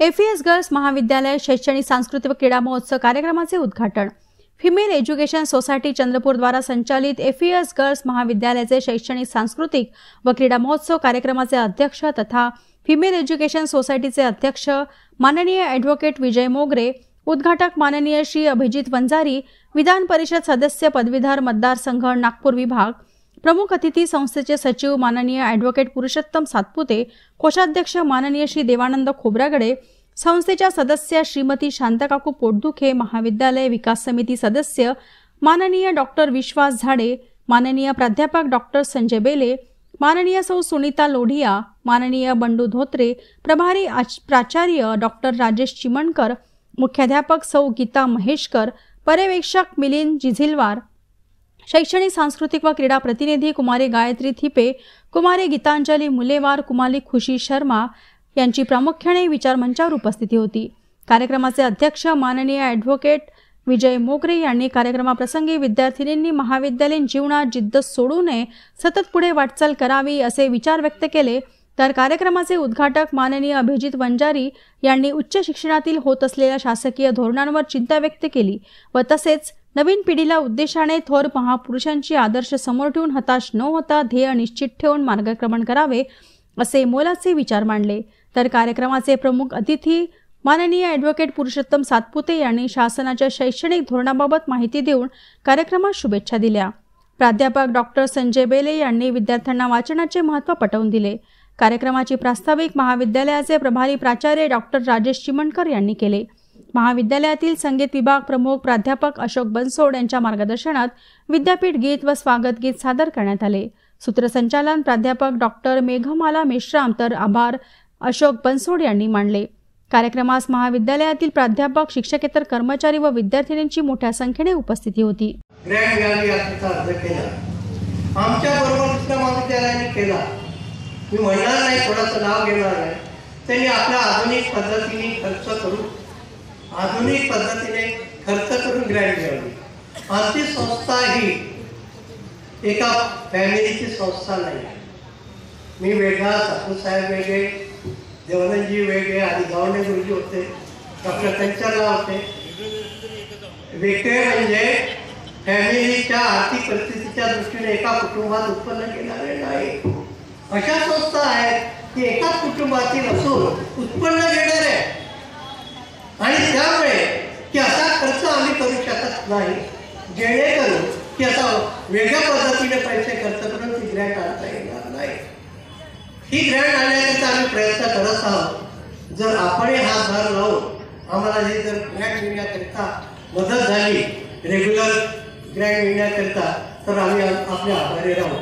FES girls महाविद्यालय शैक्षणिक सांस्कृतिक व क्रीडा महोत्सव कार्यक्रमाचे उद्घाटन। फिमेल एज्युकेशन सोसायटी चंद्रपूर द्वारा संचालित FES गर्ल्स महाविद्यालयाचे शैक्षणिक सांस्कृतिक व क्रीडा महोत्सव कार्यक्रमाचे अध्यक्ष तथा फिमेल एज्युकेशन सोसायटीचे अध्यक्ष माननीय ॲडव्होकेट विजय मोगरे, उद्घाटक माननीय श्री अभिजित वंजारी, विधान परिषद सदस्य पदवीधर मतदारसंघ नागपूर विभाग, प्रमुख अतिथी संस्थेचे सचिव माननीय ॲडव्होकेट पुरुषोत्तम सातपुते, कोषाध्यक्ष माननीय श्री देवानंद खोब्रागडे, संस्थेच्या सदस्य श्रीमती शांताकाकू पोटदुखे, महाविद्यालय विकास समिती सदस्य माननीय डॉक्टर विश्वास झाडे, माननीय प्राध्यापक डॉक्टर संजय बेले, माननीय सौ सुनीता लोढिया, माननीय बंडू धोत्रे, प्रभारी प्राचार्य डॉक्टर राजेश चिमणकर, मुख्याध्यापक सौ गीता महेशकर, पर्यवेक्षक मिलिंद जिझिलवार, शैक्षणिक सांस्कृतिक व क्रीडा प्रतिनिधी कुमारी गायत्री थिपे, कुमारी गीतांजली मुलेवार, कुमारी खुशी शर्मा यांची प्रामुख्याने विचारमंचावर उपस्थिती होती। कार्यक्रमाचे अध्यक्ष माननीय ॲडव्होकेट विजय मोगरे यांनी कार्यक्रमाप्रसंगी विद्यार्थिनींनी महाविद्यालयीन जीवनात जिद्द सोडू नये, सतत पुढे वाटचाल करावी असे विचार व्यक्त केले। तर कार्यक्रमाचे उद्घाटक माननीय अभिजित वंजारी यांनी उच्च शिक्षणातील होत असलेल्या शासकीय धोरणांवर चिंता व्यक्त केली व तसेच नवीन पिढीला उद्देशाने थोर महापुरुषांची आदर्श समोर ठेवून हताश न होता ध्येय निश्चित ठेवून मार्गक्रमण करावे असे मोलाचे विचार मांडले। तर कार्यक्रमाचे प्रमुख अतिथी माननीय ॲडव्होकेट पुरुषोत्तम सातपुते यांनी शासनाच्या शैक्षणिक धोरणाबाबत माहिती देऊन कार्यक्रमास शुभेच्छा दिल्या। प्राध्यापक डॉक्टर संजय बेले यांनी विद्यार्थ्यांना वाचनाचे महत्त्व पटवून दिले। कार्यक्रमाची प्रास्ताविक महाविद्यालयाचे प्रभारी प्राचार्य डॉक्टर राजेश चिमणकर यांनी केले। महाविद्यालयातील संगीत विभाग प्रमुख प्राध्यापक अशोक बनसोड यांच्या मार्गदर्शनात विद्यापीठ गीत व स्वागत गीत सादर करण्यात आले। सूत्रसंचालन प्राध्यापक डॉक्टर मेघमाला मेश्राम तर आभार अशोक बनसोड यांनी मानले। कार्यक्रमास महाविद्यालयातील प्राध्यापक, शिक्षकेतर कर्मचारी व विद्यार्थिनींची मोठ्या संख्येने उपस्थिती होती। मी म्हणणार नाही, थोडंसं नाव घेणार आहे। त्यांनी आपल्या आधुनिक पद्धतीने खर्च करून ग्रँट मिळवली। आमची संस्था ही एका फॅमिलीची संस्था नाही। मी वेगळा, साहेब वेगळे, देवानंदजी वेगळे, आधी गावणे गुरुजी होते, डॉक्टर कंचरला होते। वेगळे म्हणजे फॅमिलीच्या आर्थिक परिस्थितीच्या दृष्टीने एका कुटुंबात उत्पन्न घेणारे नाही। अशा संस्था आहेत की एकाच कुटुंबातील असून उत्पन्न घेणार आहे आणि त्यामुळे की असा खर्च आम्ही करू शकत नाही, जेणेकरून की असा वेगळ्या पद्धतीने पैसे खर्च करून ती ग्रँट आणता येणार नाही। ही ग्रँट आणण्याकरता आम्ही प्रयत्न करत आहोत। जर आपण हातभार लावून आम्हाला ही जर ग्रँट मिळण्याकरिता मदत झाली, रेग्युलर ग्रँट मिळण्याकरिता, तर आम्ही आपल्या आभारी राहू।